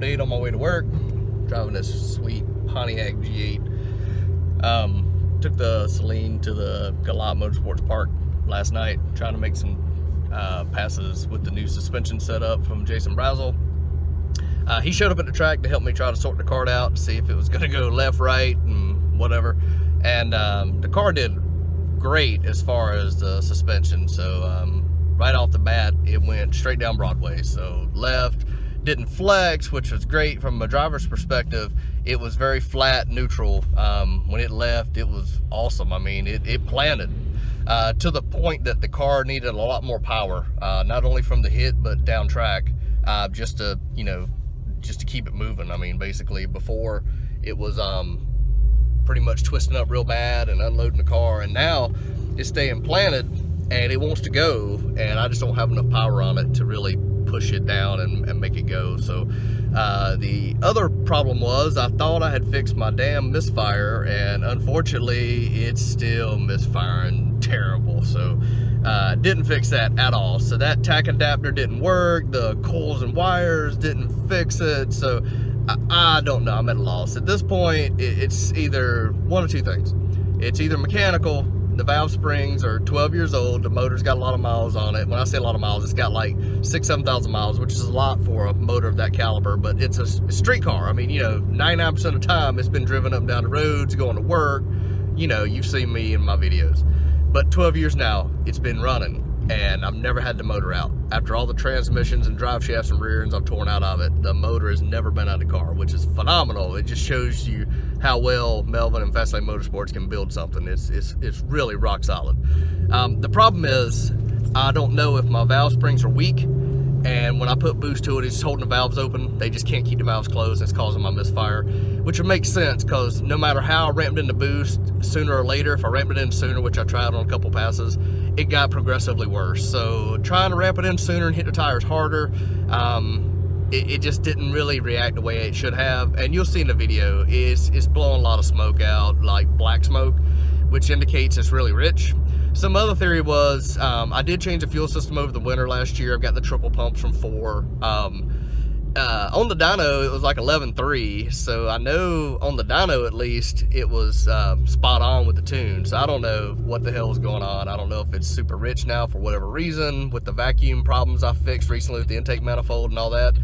update on my way to work. Driving this sweet Pontiac G8. Took the Celine to the Galot Motorsports Park last night, trying to make some passes with the new suspension setup from Jason Brazel. He showed up at the track to help me try to sort the cart out, see if it was going to go left, right, and whatever. And the car did great as far as the suspension. So right off the bat, it went straight down Broadway. So left, didn't flex, which was great from a driver's perspective. It was very flat, neutral. When it left, it was awesome. I mean, it planted to the point that the car needed a lot more power, not only from the hit, but down track, just to keep it moving. I mean, basically before it was pretty much twisting up real bad and unloading the car, and now it's staying planted and it wants to go, and I just don't have enough power on it to really push it down and make it go. So the other problem was, I thought I had fixed my damn misfire, and unfortunately it's still misfiring terrible. So didn't fix that at all. So that tack adapter didn't work, the coils and wires didn't fix it. So I don't know, I'm at a loss at this point. It's either one of two things. It's either mechanical, the valve springs are 12 years old, the motor's got a lot of miles on it. When I say a lot of miles, it's got like 7,000 miles, which is a lot for a motor of that caliber, but it's a street car. I mean, 99% of the time it's been driven up and down the roads, going to work. You've seen me in my videos. But 12 years now, it's been running, and I've never had the motor out. After all the transmissions and drive shafts and rear ends I've torn out of it, the motor has never been out of the car, which is phenomenal. It just shows you how well Melvin and Fastlane Motorsports can build something. It's really rock solid. The problem is, I don't know if my valve springs are weak, and when I put boost to it, it's holding the valves open. They just can't keep the valves closed. It's causing my misfire, which would make sense, because no matter how I ramped into boost, sooner or later, if I ramped it in sooner, which I tried on a couple passes, it got progressively worse. So trying to ramp it in sooner and hit the tires harder, it just didn't really react the way it should have. And you'll see in the video, it's blowing a lot of smoke out, like black smoke, which indicates it's really rich. Some other theory was, I did change the fuel system over the winter last year. I've got the triple pumps from 4. On the dyno, it was like 11.3, so I know on the dyno at least it was spot on with the tune. So I don't know what the hell is going on. I don't know if it's super rich now for whatever reason, with the vacuum problems I fixed recently with the intake manifold and all that.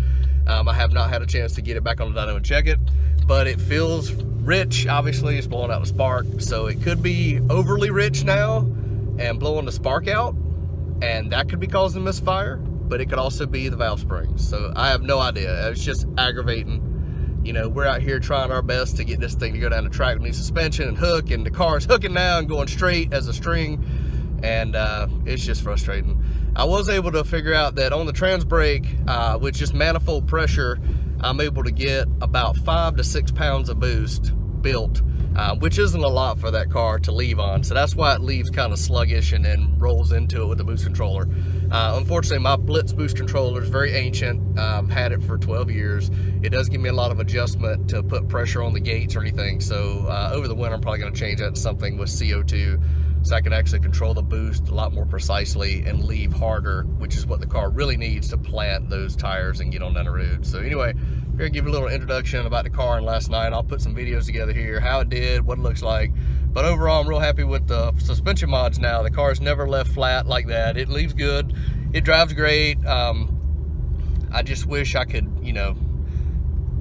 I have not had a chance to get it back on the dyno and check it, but it feels rich. Obviously it's blowing out the spark, so it could be overly rich now and blowing the spark out, and that could be causing misfire. But it could also be the valve springs. So I have no idea. It's just aggravating. We're out here trying our best to get this thing to go down the track with new suspension and hook, and the car's hooking now and going straight as a string, and it's just frustrating. I was able to figure out that on the trans brake, with just manifold pressure, I'm able to get about 5 to 6 pounds of boost built, which isn't a lot for that car to leave on. So that's why it leaves kind of sluggish and then rolls into it with the boost controller. Unfortunately, my Blitz boost controller is very ancient. I've had it for 12 years. It does give me a lot of adjustment to put pressure on the gates or anything. So over the winter, I'm probably going to change that to something with CO2, so I can actually control the boost a lot more precisely and leave harder, which is what the car really needs to plant those tires and get on down the road. So anyway, I'm going to give you a little introduction about the car and last night. I'll put some videos together here, how it did, what it looks like. But overall, I'm real happy with the suspension mods now. The car's never left flat like that. It leaves good. It drives great. I just wish I could,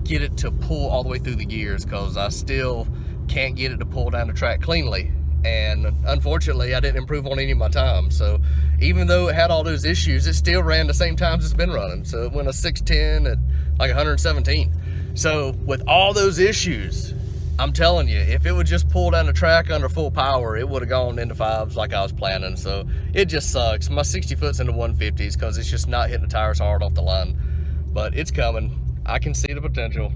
get it to pull all the way through the gears, because I still can't get it to pull down the track cleanly. And unfortunately, I didn't improve on any of my time. So even though it had all those issues, it still ran the same times it's been running. So it went a 610 at like 117. So with all those issues, I'm telling you, if it would just pull down the track under full power, it would have gone into 5s like I was planning. So it just sucks. My 60 foot's into 150s because it's just not hitting the tires hard off the line. But it's coming. I can see the potential.